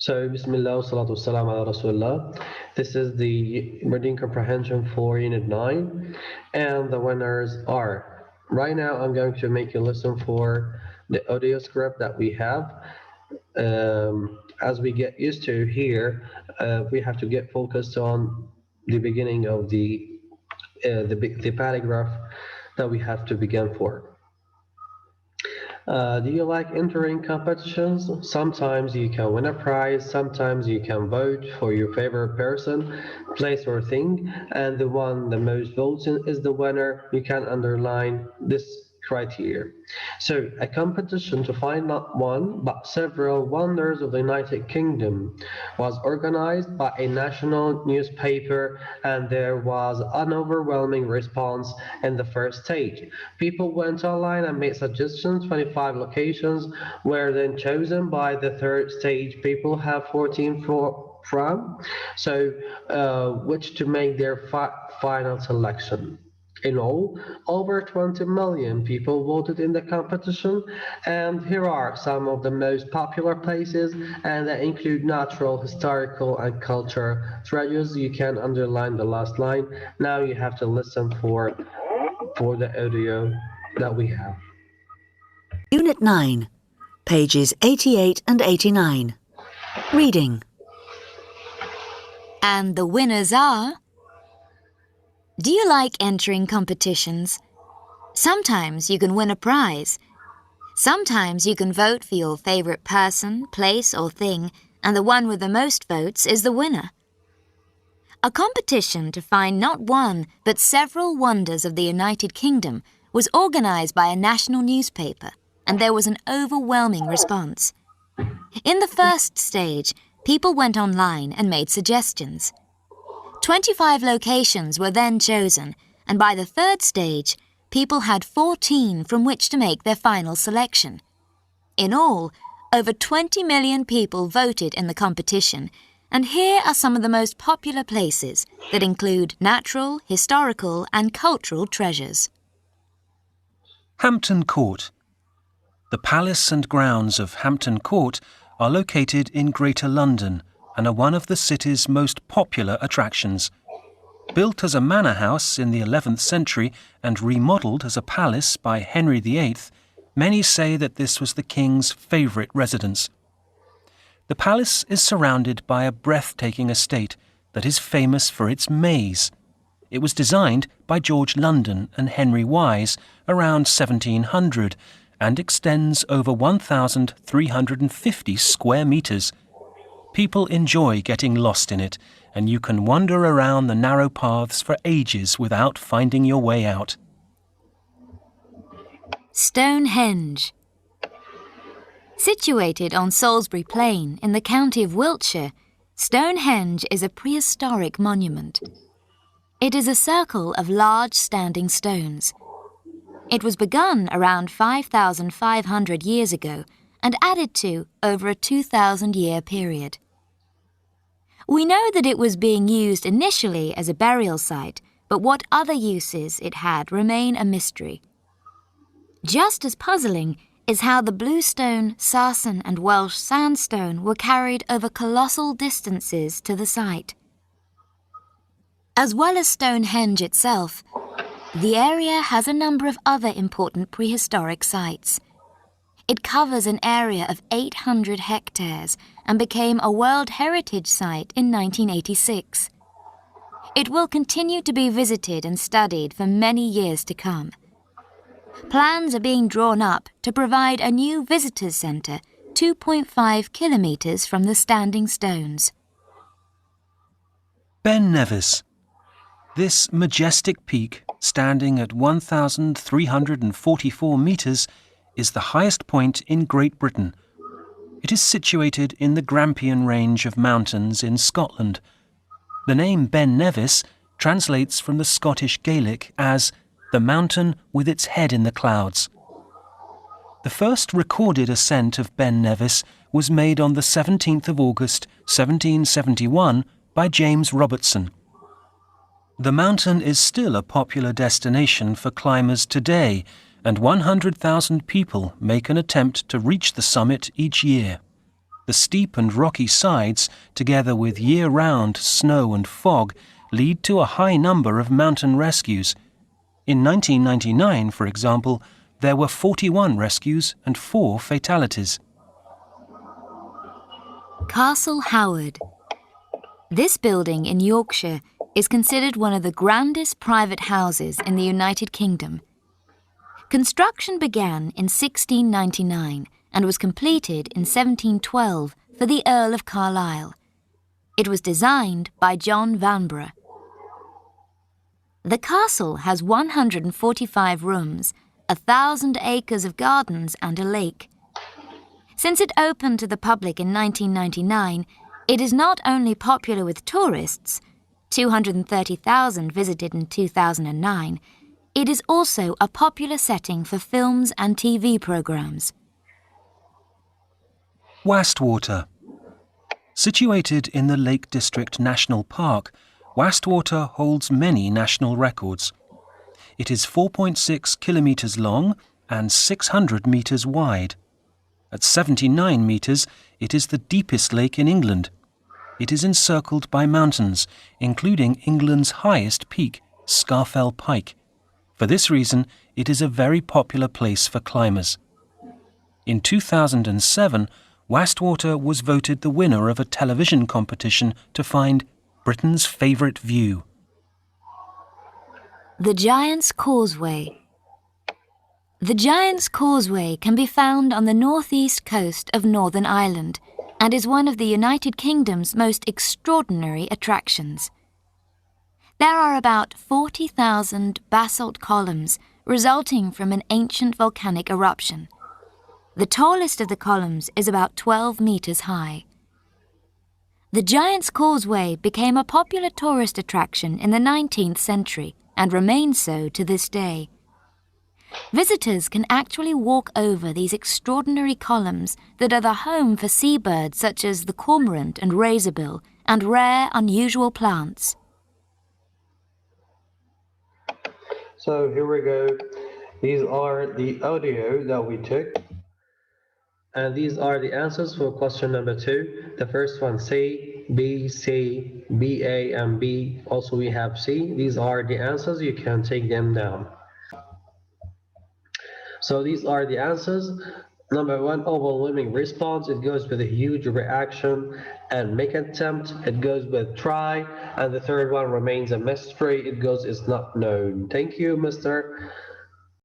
So, Bismillah, salatu wassalam ala Rasulullah. This is the reading comprehension for Unit 9, and the winners are. Right now, I'm going to make you listen for the audio script that we have. As we get used to here, we have to get focused on the beginning of the paragraph that we have to begin for. Do you like entering competitions? Sometimes you can win a prize, sometimes you can vote for your favorite person, place, or thing, and the one the most votes in is the winner. You can underline this criteria. So, a competition to find not one, but several wonders of the United Kingdom was organized by a national newspaper, and there was an overwhelming response in the first stage. People went online and made suggestions. 25 locations were then chosen. By the third stage, people have 14 from, which to make their final selection. In all, over 20 million people voted in the competition, and here are some of the most popular places, and they include natural, historical, and cultural treasures. You can underline the last line. Now you have to listen for the audio that we have. Unit 9, pages 88 and 89. Reading. And the winners are... Do you like entering competitions? Sometimes you can win a prize. Sometimes you can vote for your favorite person, place, or thing, and the one with the most votes is the winner. A competition to find not one, but several wonders of the United Kingdom was organized by a national newspaper, and there was an overwhelming response. In the first stage, people went online and made suggestions. 25 locations were then chosen, and by the third stage, people had 14 from which to make their final selection. In all, over 20 million people voted in the competition, and here are some of the most popular places that include natural, historical, and cultural treasures. Hampton Court. The palace and grounds of Hampton Court are located in Greater London and are one of the city's most popular attractions. Built as a manor house in the 11th century and remodelled as a palace by Henry VIII, many say that this was the king's favourite residence. The palace is surrounded by a breathtaking estate that is famous for its maze. It was designed by George London and Henry Wise around 1700 and extends over 1,350 square metres. People enjoy getting lost in it, and you can wander around the narrow paths for ages without finding your way out. Stonehenge. Situated on Salisbury Plain in the county of Wiltshire, Stonehenge is a prehistoric monument. It is a circle of large standing stones. It was begun around 5,500 years ago and added to over a 2,000-year period. We know that it was being used initially as a burial site, but what other uses it had remain a mystery. Just as puzzling is how the bluestone, sarsen and Welsh sandstone were carried over colossal distances to the site. As well as Stonehenge itself, the area has a number of other important prehistoric sites. It covers an area of 800 hectares and became a World Heritage Site in 1986. It will continue to be visited and studied for many years to come. Plans are being drawn up to provide a new visitors centre 2.5 kilometres from the standing stones. Ben Nevis. This majestic peak, standing at 1,344 metres, is the highest point in Great Britain. It is situated in the Grampian range of mountains in Scotland. The name Ben Nevis translates from the Scottish Gaelic as the mountain with its head in the clouds. The first recorded ascent of Ben Nevis was made on the 17th of August 1771 by James Robertson. The mountain is still a popular destination for climbers today, and 100,000 people make an attempt to reach the summit each year. The steep and rocky sides, together with year-round snow and fog, lead to a high number of mountain rescues. In 1999, for example, there were 41 rescues and 4 fatalities. Castle Howard. This building in Yorkshire is considered one of the grandest private houses in the United Kingdom. Construction began in 1699 and was completed in 1712 for the Earl of Carlisle. It was designed by John Vanbrugh. The castle has 145 rooms, 1,000 acres of gardens and a lake. Since it opened to the public in 1999, it is not only popular with tourists, 230,000 visited in 2009, it is also a popular setting for films and TV programs. Wastwater. Situated in the Lake District National Park, Wastwater holds many national records. It is 4.6 kilometres long and 600 metres wide. At 79 metres, it is the deepest lake in England. It is encircled by mountains, including England's highest peak, Scafell Pike. For this reason, it is a very popular place for climbers. In 2007, Wastwater was voted the winner of a television competition to find Britain's favourite view. The Giant's Causeway. The Giant's Causeway can be found on the northeast coast of Northern Ireland and is one of the United Kingdom's most extraordinary attractions. There are about 40,000 basalt columns resulting from an ancient volcanic eruption. The tallest of the columns is about 12 metres high. The Giant's Causeway became a popular tourist attraction in the 19th century and remains so to this day. Visitors can actually walk over these extraordinary columns that are the home for seabirds such as the cormorant and razorbill and rare, unusual plants. So here we go. These are the audio that we took. And these are the answers for question number 2. The first one, C, B, C, B, A, and B. Also we have C. These are the answers. You can take them down. So these are the answers. Number 1, overwhelming response. It goes with a huge reaction and make attempt. It goes with try. And the third one remains a mystery. It goes is not known. Thank you, Mr.